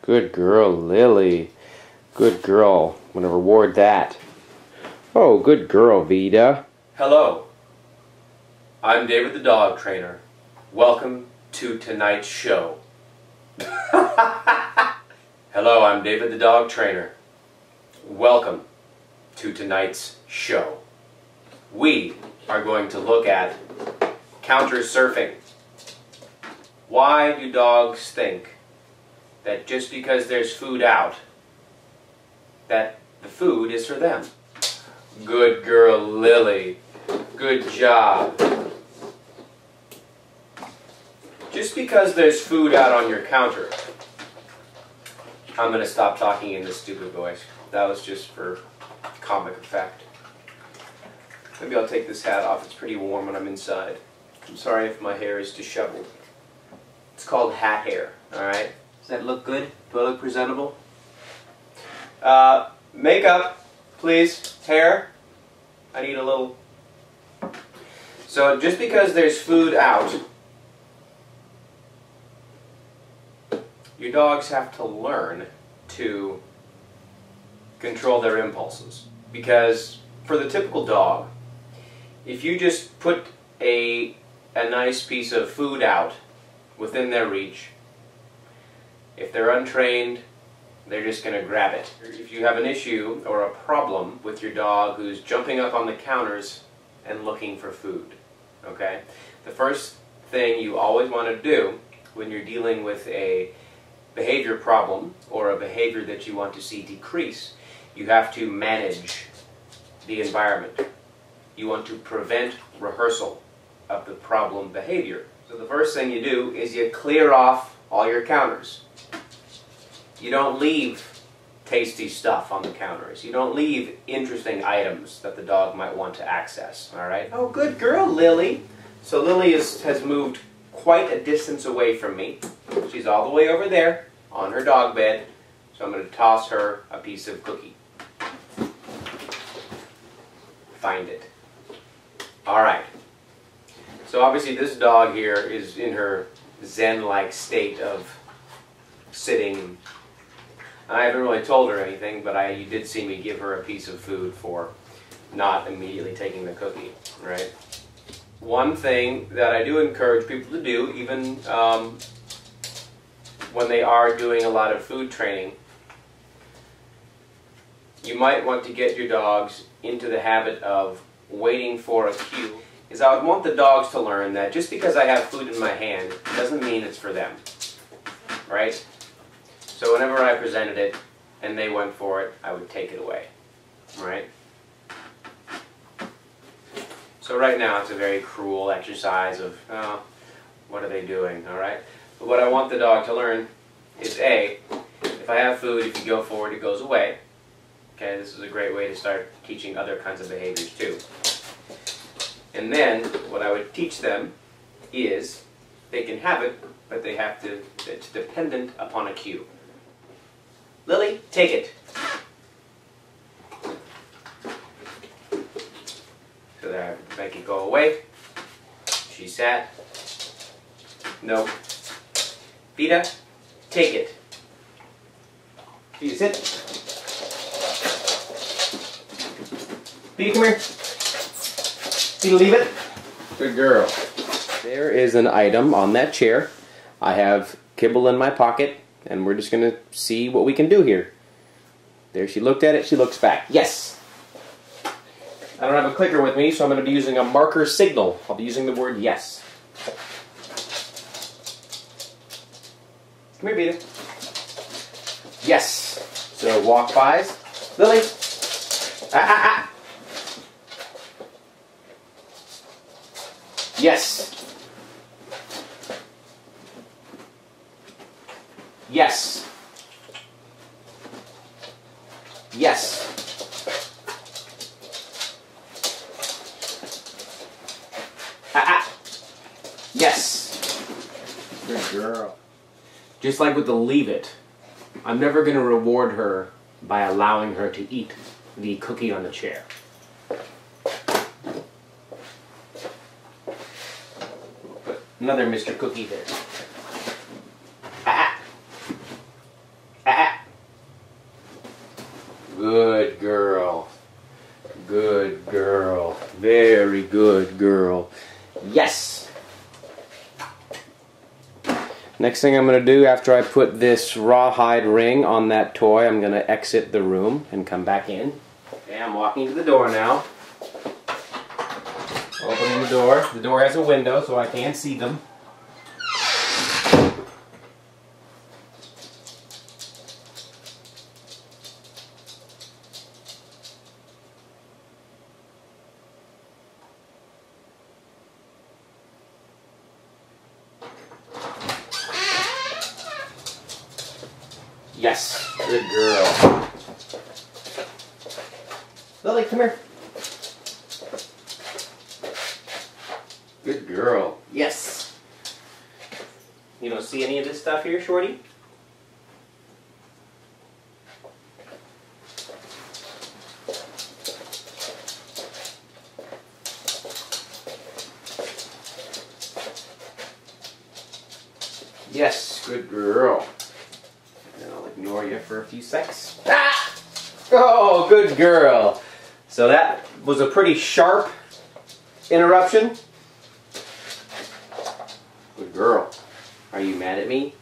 Good girl, Lily. Good girl. I'm gonna reward that. Oh, good girl, Vida. Hello. I'm David the dog trainer. Welcome to tonight's show. Hello, I'm David the dog trainer. Welcome to tonight's show. We are going to look at counter surfing. Why do dogs think that just because there's food out, that the food is for them? Good girl, Lily. Good job. Just because there's food out on your counter. I'm going to stop talking in this stupid voice. That was just for comic effect. Maybe I'll take this hat off. It's pretty warm when I'm inside. I'm sorry if my hair is disheveled. It's called hat hair, alright? Does that look good? Do I look presentable? Makeup, please. Hair. I need a little... So just because there's food out, your dogs have to learn to control their impulses. Because for the typical dog, if you just put a nice piece of food out within their reach, if they're untrained, they're just going to grab it. If you have an issue or a problem with your dog who's jumping up on the counters and looking for food, okay? The first thing you always want to do when you're dealing with a behavior problem or a behavior that you want to see decrease, you have to manage the environment. You want to prevent rehearsal of the problem behavior. So the first thing you do is you clear off all your counters. You don't leave tasty stuff on the counters. You don't leave interesting items that the dog might want to access. All right? Oh, good girl, Lily. So Lily has moved quite a distance away from me. She's all the way over there on her dog bed. So I'm going to toss her a piece of cookie. Find it. All right. So obviously this dog here is in her zen-like state of sitting. I haven't really told her anything, but you did see me give her a piece of food for not immediately taking the cookie, right? One thing that I do encourage people to do, even when they are doing a lot of food training, you might want to get your dogs into the habit of waiting for a cue. Is I would want the dogs to learn that just because I have food in my hand doesn't mean it's for them, right? So whenever I presented it and they went for it, I would take it away, right? So right now it's a very cruel exercise of, oh, what are they doing, all right? But what I want the dog to learn is A, if I have food, if you go forward, it goes away. Okay, this is a great way to start teaching other kinds of behaviors too. And then what I would teach them is they can have it, but they have to, it's dependent upon a cue. Lily, take it. So there, make it go away. She sat. No. Vida, take it. Vida, sit. Vida, come here. Vida, leave it. Good girl. There is an item on that chair. I have kibble in my pocket, and we're just going to see what we can do here. There, she looked at it, she looks back. Yes! I don't have a clicker with me, so I'm going to be using a marker signal. I'll be using the word yes. Come here, Vida. Yes. So walk bys. Lily. Ah. Yes. Yes. Yes. Yes. Good girl. Just like with the leave it, I'm never going to reward her by allowing her to eat the cookie on the chair. Put another Mr. Cookie there. Good girl. Good girl. Very good girl. Yes! Next thing I'm going to do after I put this rawhide ring on that toy, I'm going to exit the room and come back in. Okay, I'm walking to the door now. Opening the door. The door has a window so I can see them. Yes, good girl. Lily, come here. Good girl. Yes. You don't see any of this stuff here, Shorty? Yes, good girl. And I'll ignore you for a few seconds. Ah! Oh, good girl. So that was a pretty sharp interruption. Good girl. Are you mad at me?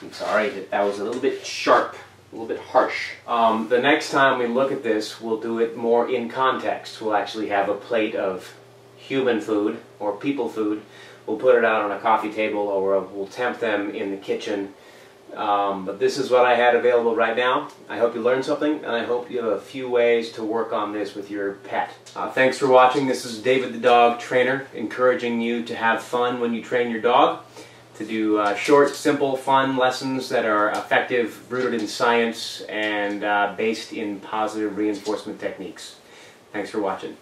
I'm sorry, that was a little bit sharp, a little bit harsh. The next time we look at this, we'll do it more in context. We'll actually have a plate of human food or people food. We'll put it out on a coffee table or we'll tempt them in the kitchen. But this is what I had available right now. I hope you learned something, and I hope you have a few ways to work on this with your pet. Thanks for watching. This is David the Dog Trainer, encouraging you to have fun when you train your dog, to do short, simple, fun lessons that are effective, rooted in science, and based in positive reinforcement techniques. Thanks for watching.